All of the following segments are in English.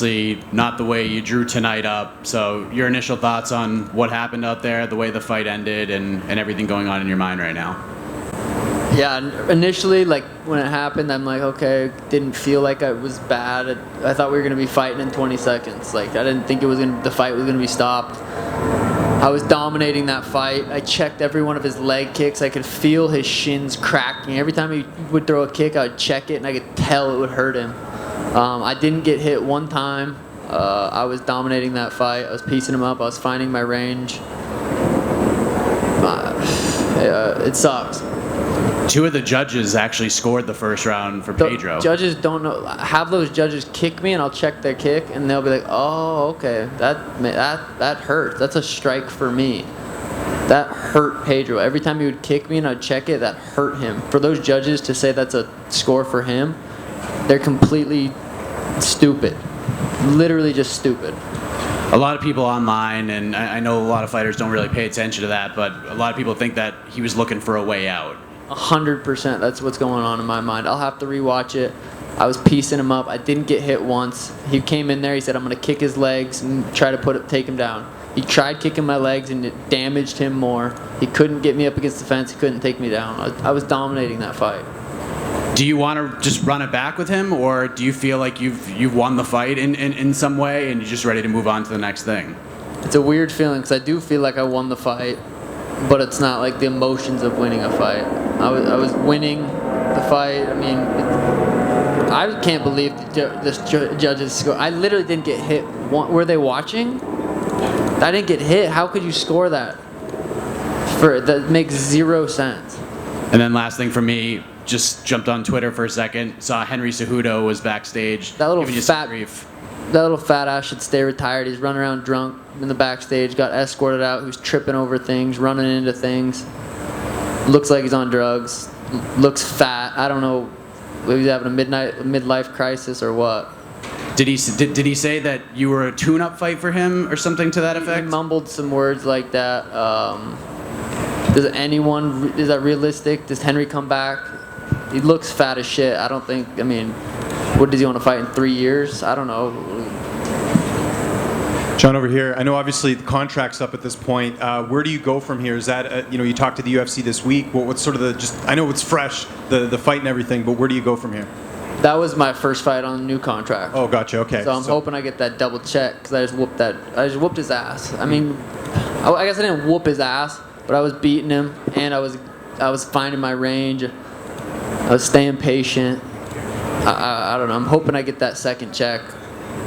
obviously not the way you drew tonight up. So your initial thoughts on what happened out there, the way the fight ended, and everything going on in your mind right now? Yeah, initially, like, when it happened, I'm like, okay, didn't feel like it was bad. I thought we were going to be fighting in 20 seconds. Like, I didn't think the fight was going to be stopped. I was dominating that fight. I checked every one of his leg kicks. I could feel his shins cracking. Every time he would throw a kick, I would check it, and I could tell it would hurt him. I didn't get hit one time. I was dominating that fight. I was piecing him up. I was finding my range. It sucks. Two of the judges actually scored the first round for Pedro. Judges don't know. Have those judges kick me, and I'll check their kick, and they'll be like, "Oh, okay, that hurt. That's a strike for me. That hurt Pedro. Every time he would kick me and I'd check it, that hurt him." For those judges to say that's a score for him, they're completely stupid. Literally just stupid. A lot of people online, and I know a lot of fighters don't really pay attention to that, but a lot of people think that he was looking for a way out. 100%. That's what's going on in my mind. I'll have to rewatch it. I was piecing him up. I didn't get hit once. He came in there. He said, "I'm going to kick his legs and try to take him down." He tried kicking my legs, and it damaged him more. He couldn't get me up against the fence. He couldn't take me down. I was dominating that fight. Do you want to just run it back with him, or do you feel like you've won the fight in some way and you're just ready to move on to the next thing? It's a weird feeling because I do feel like I won the fight, but it's not like the emotions of winning a fight. I was winning the fight. I mean, I can't believe this judge's score. I literally didn't get hit. Were they watching? I didn't get hit. How could you score that? That makes zero sense. And then last thing for me, just jumped on Twitter for a second, saw Henry Cejudo was backstage. That little giving you some grief. That little fat ass should stay retired. He's running around drunk in the backstage, got escorted out. He was tripping over things, running into things. Looks like he's on drugs. Looks fat. I don't know if he's having a midlife crisis or what. Did he say that you were a tune-up fight for him or something to that effect? He mumbled some words like that. Is that realistic? Does Henry come back? He looks fat as shit. I don't think, I mean, what does he want to fight in 3 years? I don't know. John, over here, I know obviously the contract's up at this point. Where do you go from here? Is that, you talked to the UFC this week. What's sort of I know it's fresh, the fight and everything, but where do you go from here? That was my first fight on the new contract. Oh, gotcha, okay. So I'm hoping I get that double check because I just whooped his ass. I mean, I guess I didn't whoop his ass, but I was beating him, and I was finding my range. I was staying patient. I don't know. I'm hoping I get that second check.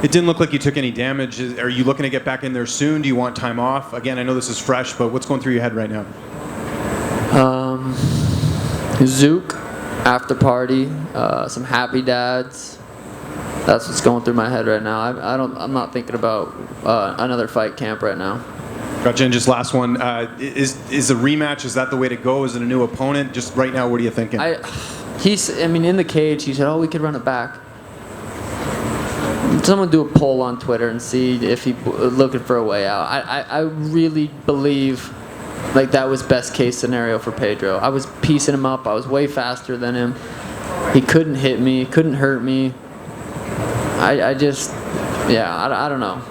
It didn't look like you took any damage. Are you looking to get back in there soon? Do you want time off? Again, I know this is fresh, but what's going through your head right now? Zook, after party, some happy dads. That's what's going through my head right now. I'm not thinking about another fight camp right now. Gotcha. And just last one, is a rematch? Is that the way to go? Is it a new opponent? Just right now, what are you thinking? In the cage, he said, "Oh, we could run it back." Someone do a poll on Twitter and see if he's looking for a way out. I really believe like that was best case scenario for Pedro. I was piecing him up. I was way faster than him. He couldn't hit me. Couldn't hurt me. I don't know.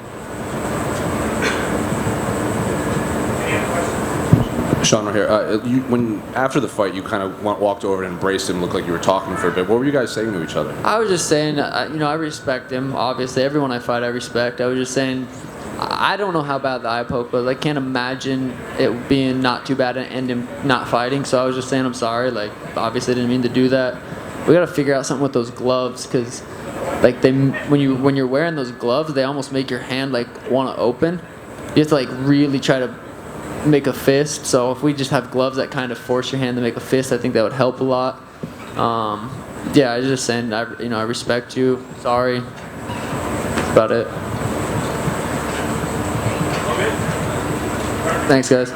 Sean, right here. When after the fight, you kind of walked over and embraced him. Looked like you were talking for a bit. What were you guys saying to each other? I was just saying, I respect him. Obviously, everyone I fight, I respect. I was just saying, I don't know how bad the eye poke was. I can't imagine it being not too bad and him not fighting. So I was just saying, I'm sorry. Like, obviously, I didn't mean to do that. We got to figure out something with those gloves because, like, when you're wearing those gloves, they almost make your hand like want to open. You have to like really try to make a fist. So if we just have gloves that kind of force your hand to make a fist, I think that would help a lot. I was just saying, I respect you. Sorry. That's about it. Thanks, guys.